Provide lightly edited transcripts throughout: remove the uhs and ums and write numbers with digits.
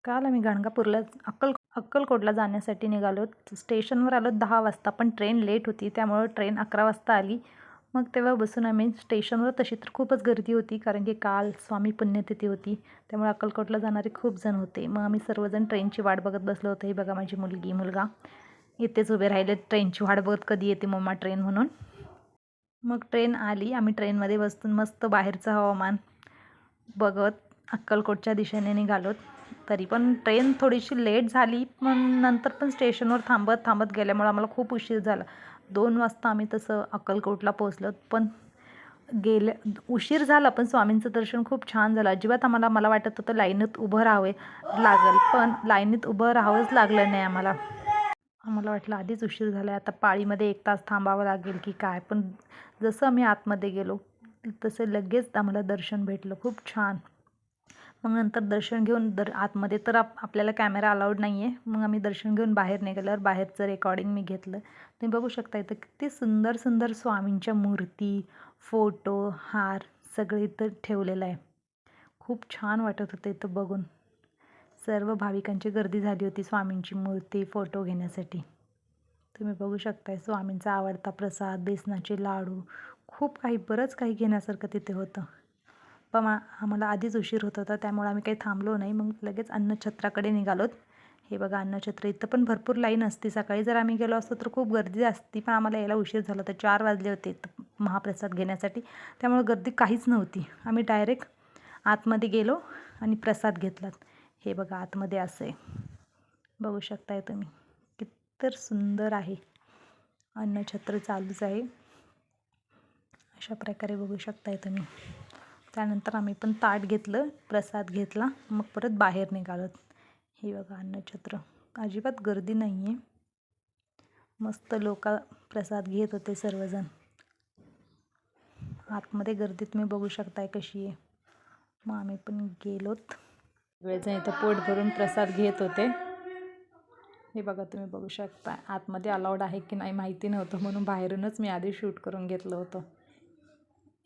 काल आम्ही गाणगापूरला अक्कलकोटला जाण्यासाठी निघालो. स्टेशनवर आलो 10 वाजता, पण ट्रेन लेट होती, त्यामुळं ट्रेन 11 वाजता आली. मग तेव्हा बसून आम्ही स्टेशनवर, तशी तर खूपच गर्दी होती, कारण की काल स्वामी पुण्यतिथी होती, त्यामुळे अक्कलकोटला जाणारे खूप जण होते. मग आम्ही सर्वजण ट्रेनची वाट बघत बसलो होतो. हे बघा माझी मुलगी मुलगा इथेच उभे राहिले, ट्रेनची वाट बघत, कधी येते मम्मा ट्रेन म्हणून. मग ट्रेन आली, आम्ही ट्रेनमध्ये बसून मस्त बाहेरचं हवामान बघत अक्कलकोटच्या दिशेने निघालो. तरी पण ट्रेन थोडीशी लेट झाली, पण नंतर पण स्टेशनवर थांबत थांबत गेल्यामुळे आम्हाला खूप उशीर झाला. 2 वाजता आम्ही तसं अक्कलकोटला पोहोचलो. पण उशीर झाला, पण स्वामींचं दर्शन खूप छान झालं. अजिबात मला वाटत होतं लाईनीत उभं राहावे लागेल, पण लाईनीत उभं राहावंच लागलं नाही आम्हाला. आम्हाला वाटलं आधीच उशीर झाला आहे, आता पाळीमध्ये 1 तास थांबावं लागेल की काय. पण जसं आम्ही आतमध्ये गेलो तसं लगेच आम्हाला दर्शन भेटलं, खूप छान. मग नंतर दर्शन घेऊन आतमध्ये तर आपल्याला कॅमेरा अलाउड नाही आहे. मग आम्ही दर्शन घेऊन बाहेर निघाल्यावर बाहेरचं रेकॉर्डिंग मी घेतलं. तुम्ही बघू शकता इथं किती सुंदर सुंदर स्वामींच्या मूर्ती, फोटो, हार सगळं इथं ठेवलेलं आहे. खूप छान वाटत होतं इथं बघून. सर्व भाविकांची गर्दी झाली होती स्वामींची मूर्ती, फोटो घेण्यासाठी. तुम्ही बघू शकताय स्वामींचा आवडता प्रसाद, बेसनाचे लाडू, खूप काही, बरंच काही घेण्यासारखं तिथे होतं. पण आम्हाला आधीच उशीर होत होता, त्यामुळे आम्ही काही थांबलो नाही. मग लगेच अन्नछत्राकडे निघालोत. हे बघा अन्नछत्र, इथं पण भरपूर लाईन असते. सकाळी जर आम्ही गेलो असतो तर खूप गर्दी असती, पण आम्हाला यायला उशीर झाला होता. 4 वाजले होते महाप्रसाद घेण्यासाठी, त्यामुळे गर्दी काहीच नव्हती. आम्ही डायरेक्ट आतमध्ये गेलो आणि प्रसाद घेतलात. हे बघा आतमध्ये असं आहे, बघू शकताय तुम्ही, किती सुंदर आहे. अन्नछत्र चालूच आहे, अशा प्रकारे बघू शकताय तुम्ही. त्यानंतर आम्ही पण ताट घेतलं, प्रसाद घेतला, मग परत बाहेर निघालोत. हे बघा अन्नछत्र, अजिबात गर्दी नाही आहे. मस्त लोक प्रसाद घेत होते सर्वजण. आतमध्ये गर्दी तुम्ही बघू शकताय कशी आहे. मग आम्ही पण गेलोत. सगळेजण इथं पोट भरून प्रसाद घेत होते. हे बघा तुम्ही बघू शकता. आतमध्ये अलाउड आहे की नाही माहिती नव्हतं, म्हणून बाहेरूनच मी आधी शूट करून घेतलं होतं.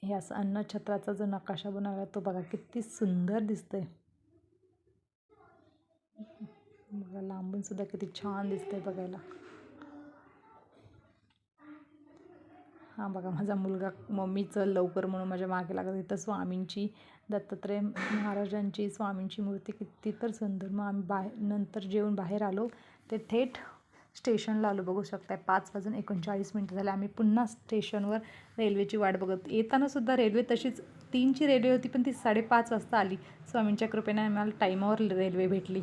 हे असं अन्नछत्राचा जो नकाशा बनवला तो बघा किती सुंदर दिसतंय. बघा लांबून सुद्धा किती छान दिसतंय बघायला. हा बघा माझा मुलगा मम्मी चल लवकर म्हणून माझ्या मागे लागत. इथं स्वामींची, दत्तात्रय महाराजांची, स्वामींची मूर्ती किती तर सुंदर. मग आम्ही नंतर जेवून बाहेर आलो, ते थेट स्टेशनला आलो. बघू शकताय 5:39 झाले. आम्ही पुन्हा स्टेशनवर रेल्वेची वाट बघत. येताना सुद्धा रेल्वे तशीच 3ची रेल्वे होती, पण ती 5:30 वाजता आली. स्वामींच्या कृपेने आम्हाला टाईमावर रेल्वे भेटली.